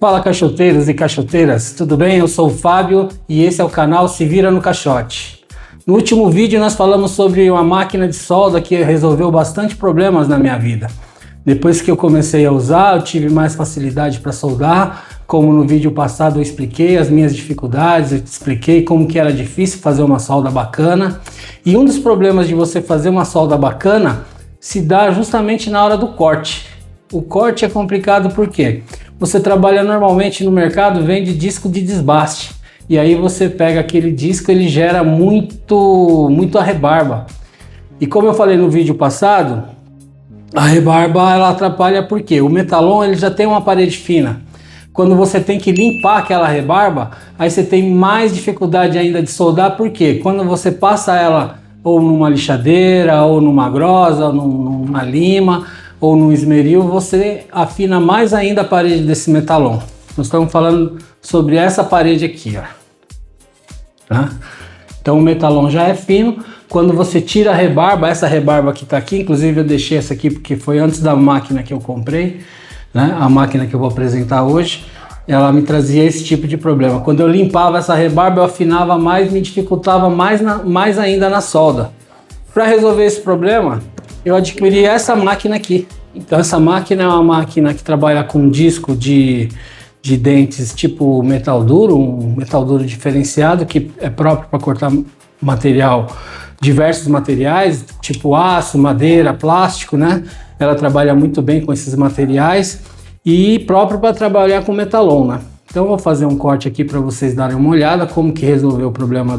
Fala caixoteiros e caixoteiras, tudo bem? Eu sou o Fábio e esse é o canal Se Vira no Caixote. No último vídeo nós falamos sobre uma máquina de solda que resolveu bastante problemas na minha vida. Depois que eu comecei a usar, eu tive mais facilidade para soldar, como no vídeo passado eu expliquei as minhas dificuldades, eu expliquei como que era difícil fazer uma solda bacana. E um dos problemas de você fazer uma solda bacana se dá justamente na hora do corte. O corte é complicado porque você trabalha normalmente no mercado, vende disco de desbaste. E aí você pega aquele disco, ele gera muito arrebarba. E como eu falei no vídeo passado, a rebarba ela atrapalha porque o metalon ele já tem uma parede fina. Quando você tem que limpar aquela rebarba, aí você tem mais dificuldade ainda de soldar, porque quando você passa ela ou numa lixadeira, ou numa grosa, ou numa lima, ou no esmeril, você afina mais ainda a parede desse metalon. Nós estamos falando sobre essa parede aqui, ó. Tá? Então o metalon já é fino. Quando você tira a rebarba, essa rebarba que está aqui, inclusive eu deixei essa aqui porque foi antes da máquina que eu comprei, né? A máquina que eu vou apresentar hoje, ela me trazia esse tipo de problema. Quando eu limpava essa rebarba, eu afinava mais, me dificultava mais ainda na solda. Para resolver esse problema, eu adquiri essa máquina aqui. Então essa máquina é uma máquina que trabalha com disco de dentes tipo metal duro, um metal duro diferenciado que é próprio para cortar material, diversos materiais, tipo aço, madeira, plástico, né? Ela trabalha muito bem com esses materiais e próprio para trabalhar com metalon, né? Então eu vou fazer um corte aqui para vocês darem uma olhada como que resolveu o problema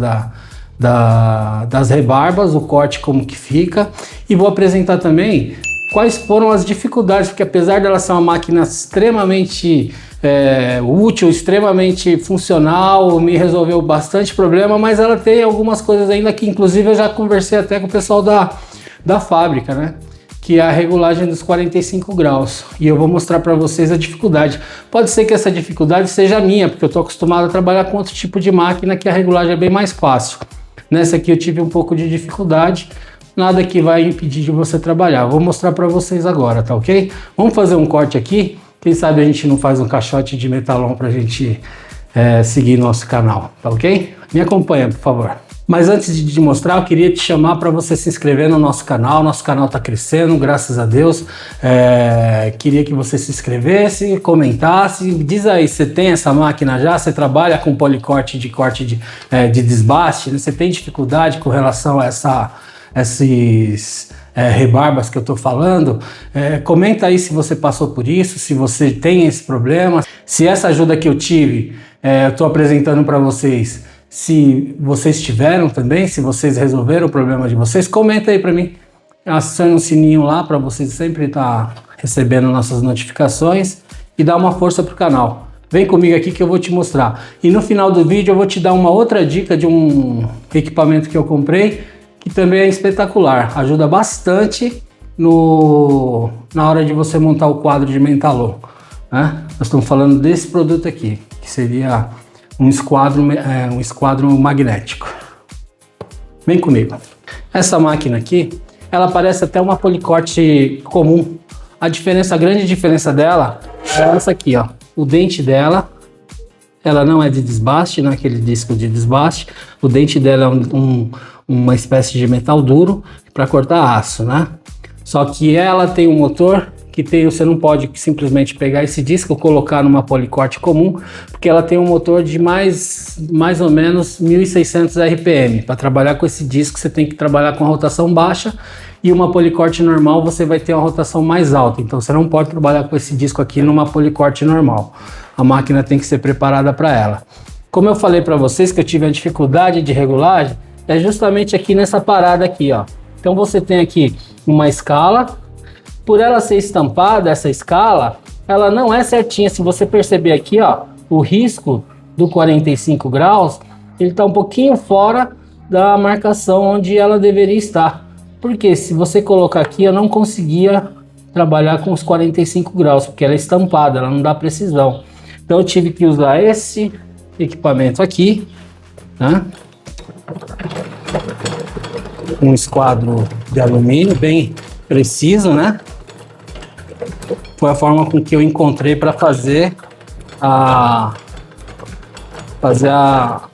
das rebarbas, o corte como que fica, e vou apresentar também quais foram as dificuldades, porque apesar dela ser uma máquina extremamente útil, extremamente funcional, me resolveu bastante problema, mas ela tem algumas coisas ainda que inclusive eu já conversei até com o pessoal da fábrica, né? Que é a regulagem dos 45 graus, e eu vou mostrar para vocês a dificuldade. Pode ser que essa dificuldade seja minha, porque eu estou acostumado a trabalhar com outro tipo de máquina que a regulagem é bem mais fácil. Nessa aqui eu tive um pouco de dificuldade, nada que vai impedir de você trabalhar. Vou mostrar para vocês agora, tá ok? Vamos fazer um corte aqui, quem sabe a gente não faz um caixote de metalon para a gente seguir nosso canal, tá ok? Me acompanha, por favor. Mas antes de te mostrar, eu queria te chamar para você se inscrever no nosso canal está crescendo, graças a Deus. Queria que você se inscrevesse, comentasse, diz aí, você tem essa máquina já? Você trabalha com policorte de corte de desbaste? Né? Você tem dificuldade com relação a esses rebarbas que eu estou falando? Comenta aí se você passou por isso, se você tem esse problema, se essa ajuda que eu tive, eu estou apresentando para vocês, se vocês tiveram também, se vocês resolveram o problema de vocês, comenta aí para mim. Acione o sininho lá para vocês sempre estar recebendo nossas notificações e dar uma força pro canal. Vem comigo aqui que eu vou te mostrar. E no final do vídeo eu vou te dar uma outra dica de um equipamento que eu comprei, que também é espetacular. Ajuda bastante na hora de você montar o quadro de metalon, né? Nós estamos falando desse produto aqui, que seria um esquadro magnético. Vem comigo. Essa máquina aqui, ela parece até uma policorte comum. A grande diferença dela é essa aqui, ó. O dente dela, ela não é de desbaste, não é aquele disco de desbaste. O dente dela é uma espécie de metal duro para cortar aço, né? Só que ela tem um motor que você não pode simplesmente pegar esse disco e colocar numa policorte comum, porque ela tem um motor de mais ou menos 1600 RPM. Para trabalhar com esse disco você tem que trabalhar com a rotação baixa, e uma policorte normal você vai ter uma rotação mais alta, então você não pode trabalhar com esse disco aqui numa policorte normal. A máquina tem que ser preparada para ela. Como eu falei para vocês que eu tive a dificuldade de regulagem, é justamente aqui nessa parada aqui, ó. Então você tem aqui uma escala. Por ela ser estampada, essa escala, ela não é certinha. Se você perceber aqui, ó, o risco do 45 graus, ele está um pouquinho fora da marcação onde ela deveria estar. Porque se você colocar aqui, eu não conseguia trabalhar com os 45 graus, porque ela é estampada, ela não dá precisão. Então eu tive que usar esse equipamento aqui, né? Um esquadro de alumínio bem preciso, né? Foi a forma com que eu encontrei para fazer fazer a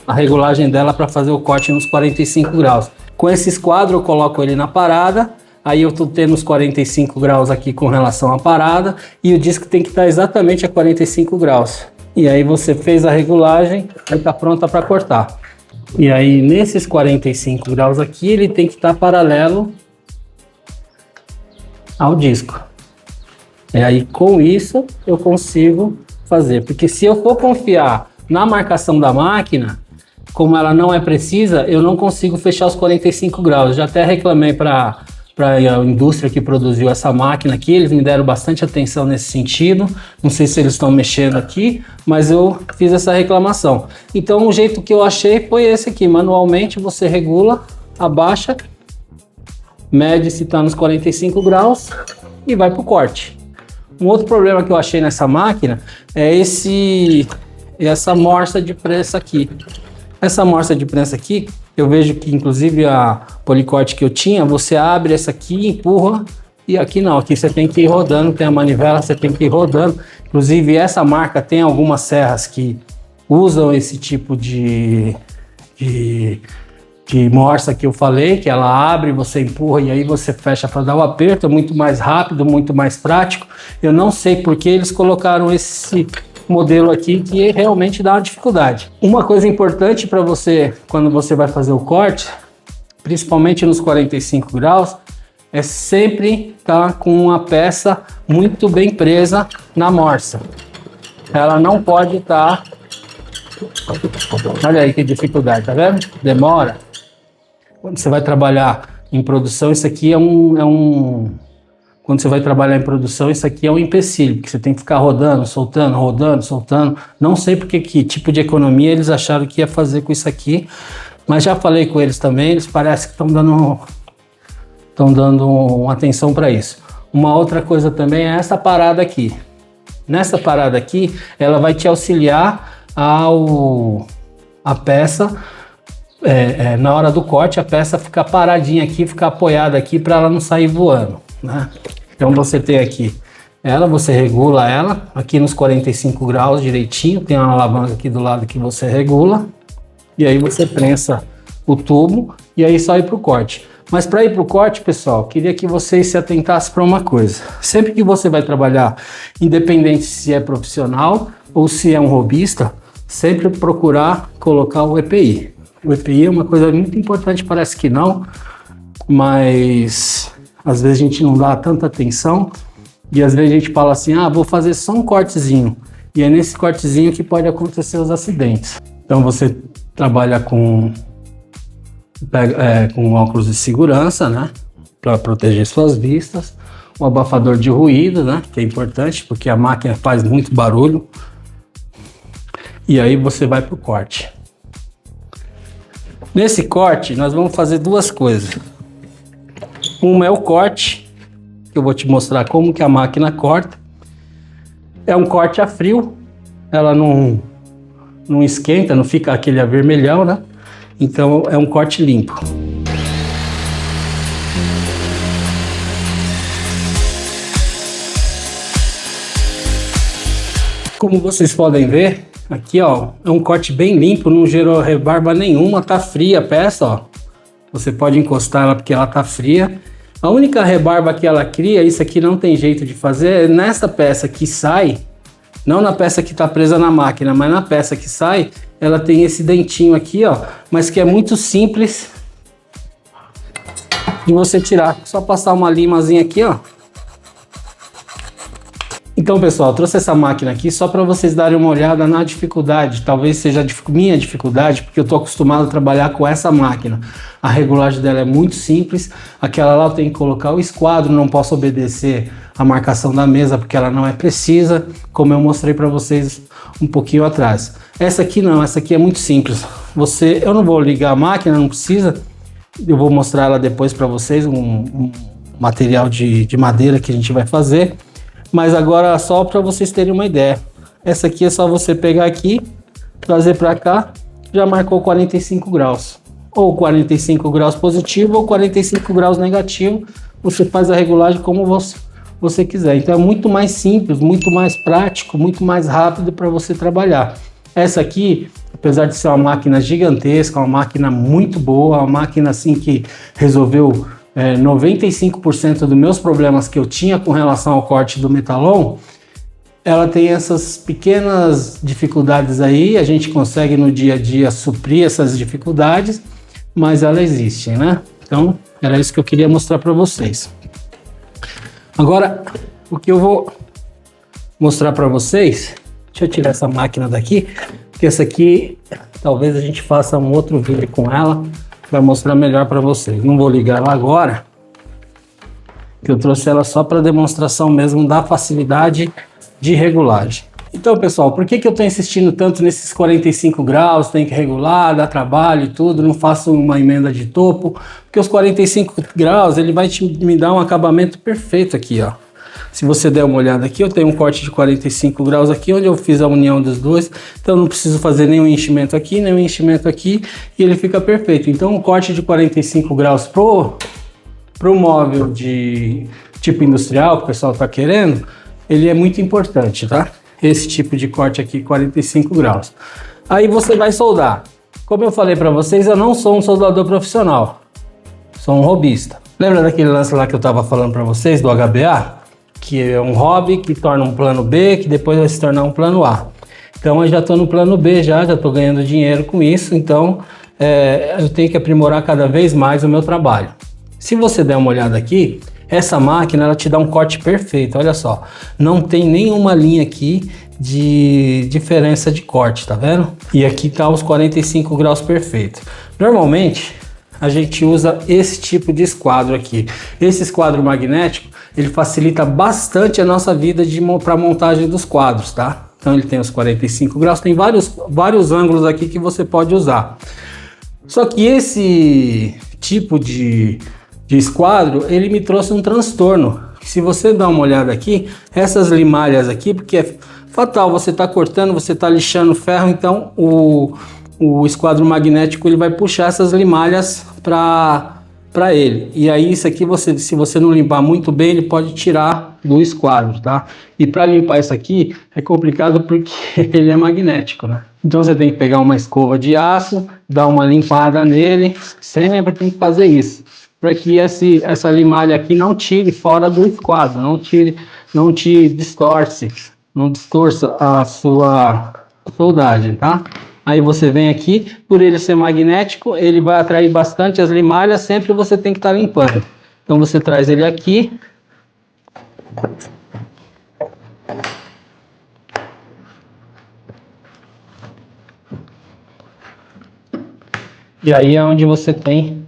regulagem dela para fazer o corte nos 45 graus. Com esse esquadro eu coloco ele na parada, aí eu tô tendo os 45 graus aqui com relação à parada e o disco tem que estar exatamente a 45 graus. E aí você fez a regulagem, aí tá pronta para cortar. E aí nesses 45 graus aqui ele tem que estar paralelo ao disco. E aí com isso eu consigo fazer, porque se eu for confiar na marcação da máquina, como ela não é precisa, eu não consigo fechar os 45 graus. Eu já até reclamei para a indústria que produziu essa máquina aqui, eles me deram bastante atenção nesse sentido. Não sei se eles estão mexendo aqui, mas eu fiz essa reclamação. Então o jeito que eu achei foi esse aqui, manualmente você regula, abaixa, mede se está nos 45 graus e vai para o corte. Um outro problema que eu achei nessa máquina é essa morsa de prensa aqui. Essa morsa de prensa aqui, eu vejo que inclusive a policorte que eu tinha, você abre essa aqui, empurra, e aqui não, aqui você tem que ir rodando, tem a manivela, você tem que ir rodando. Inclusive essa marca tem algumas serras que usam esse tipo de morsa que eu falei, que ela abre, você empurra e aí você fecha para dar o aperto, é muito mais rápido, muito mais prático. Eu não sei por que eles colocaram esse modelo aqui que realmente dá uma dificuldade. Uma coisa importante para você, quando você vai fazer o corte, principalmente nos 45 graus, é sempre estar com a peça muito bem presa na morsa. Ela não pode estar... Olha aí que dificuldade, tá vendo? Demora. Quando você vai trabalhar em produção, isso aqui Quando você vai trabalhar em produção, isso aqui é um empecilho, porque você tem que ficar rodando, soltando, rodando, soltando. Não sei porque que tipo de economia eles acharam que ia fazer com isso aqui, mas já falei com eles também, eles parecem que estão dando atenção para isso. Uma outra coisa também é essa parada aqui. Nessa parada aqui, ela vai te auxiliar a peça, na hora do corte, a peça ficar paradinha aqui, ficar apoiada aqui para ela não sair voando, né? Então você tem aqui você regula ela aqui nos 45 graus direitinho, tem uma alavanca aqui do lado que você regula e aí você prensa o tubo e aí só ir para o corte. Mas para ir para o corte, pessoal, queria que vocês se atentassem para uma coisa. Sempre que você vai trabalhar, independente se é profissional ou se é um hobbyista, sempre procurar colocar o EPI. O EPI é uma coisa muito importante, parece que não, mas às vezes a gente não dá tanta atenção e às vezes a gente fala assim, vou fazer só um cortezinho. E é nesse cortezinho que pode acontecer os acidentes. Então você trabalha com óculos de segurança, né, para proteger suas vistas, um abafador de ruído, né, que é importante porque a máquina faz muito barulho. E aí você vai para o corte. Nesse corte nós vamos fazer duas coisas. Uma é o corte, que eu vou te mostrar como que a máquina corta. É um corte a frio, ela não esquenta, não fica aquele avermelhão, né? Então é um corte limpo. Como vocês podem ver, aqui ó, é um corte bem limpo, não gerou rebarba nenhuma, tá fria a peça, ó. Você pode encostar ela porque ela tá fria. A única rebarba que ela cria, isso aqui não tem jeito de fazer, é nessa peça que sai, não na peça que está presa na máquina, mas na peça que sai, ela tem esse dentinho aqui, ó, mas que é muito simples de você tirar. Só passar uma limazinha aqui, ó. Então, pessoal, eu trouxe essa máquina aqui só para vocês darem uma olhada na dificuldade. Talvez seja minha dificuldade, porque eu estou acostumado a trabalhar com essa máquina. A regulagem dela é muito simples. Aquela lá eu tenho que colocar o esquadro, não posso obedecer a marcação da mesa porque ela não é precisa, como eu mostrei para vocês um pouquinho atrás. Essa aqui não, essa aqui é muito simples. Eu não vou ligar a máquina, não precisa. Eu vou mostrar ela depois para vocês, um material de madeira que a gente vai fazer. Mas agora só para vocês terem uma ideia. Essa aqui é só você pegar aqui, trazer para cá, já marcou 45 graus. Ou 45 graus positivo ou 45 graus negativo. Você faz a regulagem como você quiser. Então é muito mais simples, muito mais prático, muito mais rápido para você trabalhar. Essa aqui, apesar de ser uma máquina gigantesca, uma máquina muito boa, uma máquina assim que resolveu 95% dos meus problemas que eu tinha com relação ao corte do metalon, ela tem essas pequenas dificuldades aí, a gente consegue no dia a dia suprir essas dificuldades, mas ela existe, né? Então, era isso que eu queria mostrar para vocês. Agora, o que eu vou mostrar para vocês, deixa eu tirar essa máquina daqui, porque essa aqui, talvez a gente faça um outro vídeo com ela, para mostrar melhor para vocês. Não vou ligar ela agora, que eu trouxe ela só para demonstração mesmo da facilidade de regulagem. Então, pessoal, por que eu estou insistindo tanto nesses 45 graus, tem que regular, dá trabalho e tudo, não faço uma emenda de topo? Porque os 45 graus, ele vai me dar um acabamento perfeito aqui, ó. Se você der uma olhada aqui, eu tenho um corte de 45 graus aqui, onde eu fiz a união dos dois, então não preciso fazer nenhum enchimento aqui, nenhum enchimento aqui, e ele fica perfeito. Então, um corte de 45 graus pro móvel de tipo industrial, que o pessoal está querendo, ele é muito importante, tá? Esse tipo de corte aqui, 45 graus. Aí você vai soldar. Como eu falei para vocês, eu não sou um soldador profissional. Sou um hobbyista. Lembra daquele lance lá que eu estava falando para vocês, do HBA? Que é um hobby que torna um plano B, que depois vai se tornar um plano A. Então eu já estou no plano B, já estou ganhando dinheiro com isso, então eu tenho que aprimorar cada vez mais o meu trabalho. Se você der uma olhada aqui, essa máquina ela te dá um corte perfeito, olha só. Não tem nenhuma linha aqui de diferença de corte, tá vendo? E aqui tá os 45 graus perfeito. Normalmente a gente usa esse tipo de esquadro aqui. Esse esquadro magnético, ele facilita bastante a nossa vida para montagem dos quadros, tá? Então ele tem os 45 graus, tem vários ângulos aqui que você pode usar. Só que esse tipo de esquadro, ele me trouxe um transtorno. Se você dá uma olhada aqui, essas limalhas aqui, porque é fatal, você está cortando, você está lixando ferro, então o esquadro magnético ele vai puxar essas limalhas para ele. E aí isso aqui, se você não limpar muito bem, ele pode tirar do esquadro, tá? E para limpar isso aqui é complicado porque ele é magnético, né? Então você tem que pegar uma escova de aço, dar uma limpada nele, sempre tem que fazer isso, para que essa limalha aqui não tire fora do esquadro, não te distorça a sua soldagem, tá? Aí você vem aqui, por ele ser magnético, ele vai atrair bastante as limalhas, sempre você tem que estar limpando. Então você traz ele aqui. E aí é onde você tem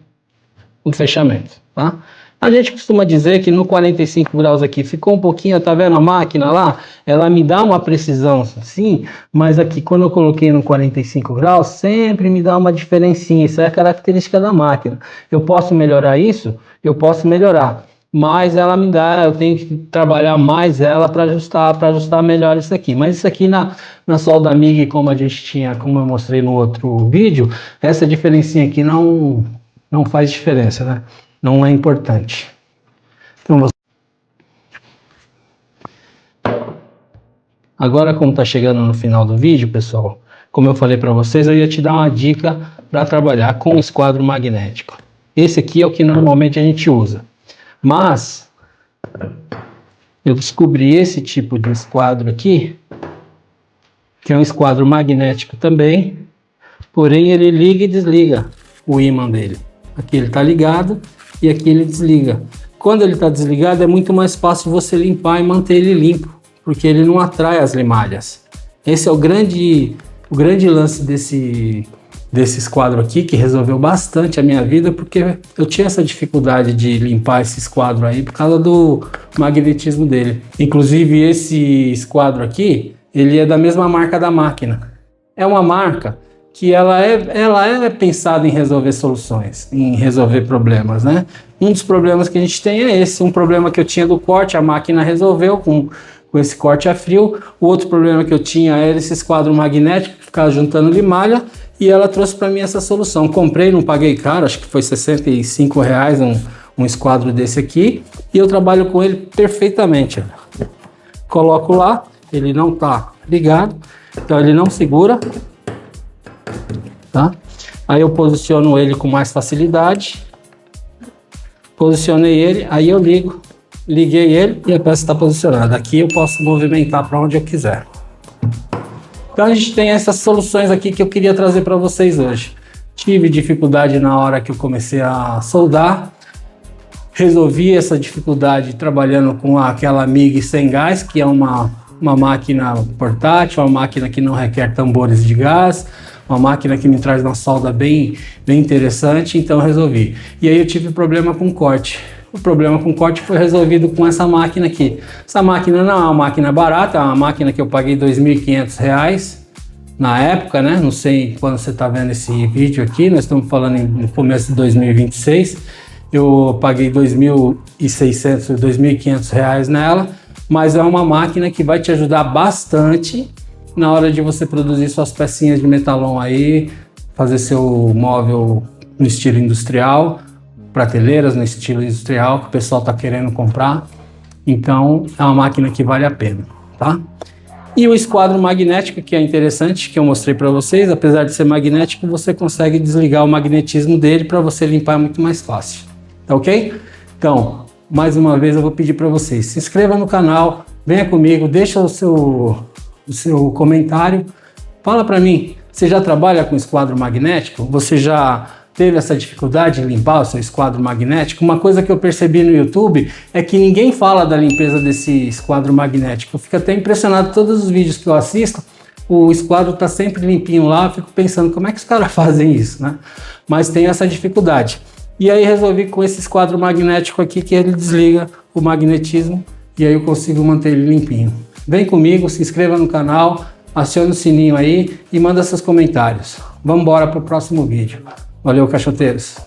o fechamento, tá? A gente costuma dizer que no 45 graus aqui ficou um pouquinho, tá vendo a máquina lá? Ela me dá uma precisão, sim, mas aqui quando eu coloquei no 45 graus, sempre me dá uma diferencinha, isso é a característica da máquina. Eu posso melhorar isso? Eu posso melhorar, mas ela me dá, eu tenho que trabalhar mais ela para ajustar melhor isso aqui. Mas isso aqui na solda MIG, como a gente tinha, como eu mostrei no outro vídeo, essa diferencinha aqui não faz diferença, né? Não é importante. Então, agora, como está chegando no final do vídeo, pessoal, como eu falei para vocês, eu ia te dar uma dica para trabalhar com o esquadro magnético. Esse aqui é o que normalmente a gente usa. Mas eu descobri esse tipo de esquadro aqui, que é um esquadro magnético também, porém ele liga e desliga o ímã dele. Aqui ele está ligado e aqui ele desliga. Quando ele está desligado é muito mais fácil você limpar e manter ele limpo, porque ele não atrai as limalhas. Esse é o grande lance desse esquadro aqui, que resolveu bastante a minha vida, porque eu tinha essa dificuldade de limpar esse esquadro aí por causa do magnetismo dele. Inclusive esse esquadro aqui, ele é da mesma marca da máquina. É uma marca que ela é pensada em resolver soluções, em resolver problemas, né? Um dos problemas que a gente tem é esse, um problema que eu tinha do corte, a máquina resolveu com esse corte a frio. O outro problema que eu tinha era esse esquadro magnético, que ficava juntando limalha, e ela trouxe para mim essa solução. Comprei, não paguei caro, acho que foi R$65 um esquadro desse aqui e eu trabalho com ele perfeitamente. Ó. Coloco lá, ele não tá ligado, então ele não segura, tá? Aí eu posiciono ele com mais facilidade, posicionei ele, aí eu ligo, liguei ele e a peça está posicionada. Aqui eu posso movimentar para onde eu quiser. Então a gente tem essas soluções aqui que eu queria trazer para vocês hoje. Tive dificuldade na hora que eu comecei a soldar, resolvi essa dificuldade trabalhando com aquela MIG sem gás, que é uma máquina portátil, uma máquina que não requer tambores de gás, uma máquina que me traz uma solda bem interessante, então eu resolvi. E aí eu tive problema com corte. O problema com corte foi resolvido com essa máquina aqui. Essa máquina não é uma máquina barata, é uma máquina que eu paguei R$ 2.500 na época, né? Não sei quando você está vendo esse vídeo aqui, nós estamos falando no começo de 2026. Eu paguei R$ 2.600, R$ 2.500 nela, mas é uma máquina que vai te ajudar bastante na hora de você produzir suas pecinhas de metalon aí, fazer seu móvel no estilo industrial, prateleiras no estilo industrial que o pessoal está querendo comprar. Então é uma máquina que vale a pena, tá? E o esquadro magnético, que é interessante, que eu mostrei para vocês, apesar de ser magnético, você consegue desligar o magnetismo dele para você limpar muito mais fácil, tá ok? Então, mais uma vez eu vou pedir para vocês, se inscreva no canal, venha comigo, deixa o seu comentário, fala para mim, você já trabalha com esquadro magnético? Você já teve essa dificuldade em limpar o seu esquadro magnético? Uma coisa que eu percebi no YouTube é que ninguém fala da limpeza desse esquadro magnético. Eu fico até impressionado, todos os vídeos que eu assisto, o esquadro está sempre limpinho lá, eu fico pensando como é que os caras fazem isso, né? Mas tem essa dificuldade. E aí resolvi com esse esquadro magnético aqui que ele desliga o magnetismo e aí eu consigo manter ele limpinho. Vem comigo, se inscreva no canal, acione o sininho aí e manda seus comentários. Vamos embora para o próximo vídeo. Valeu, caixoteiros!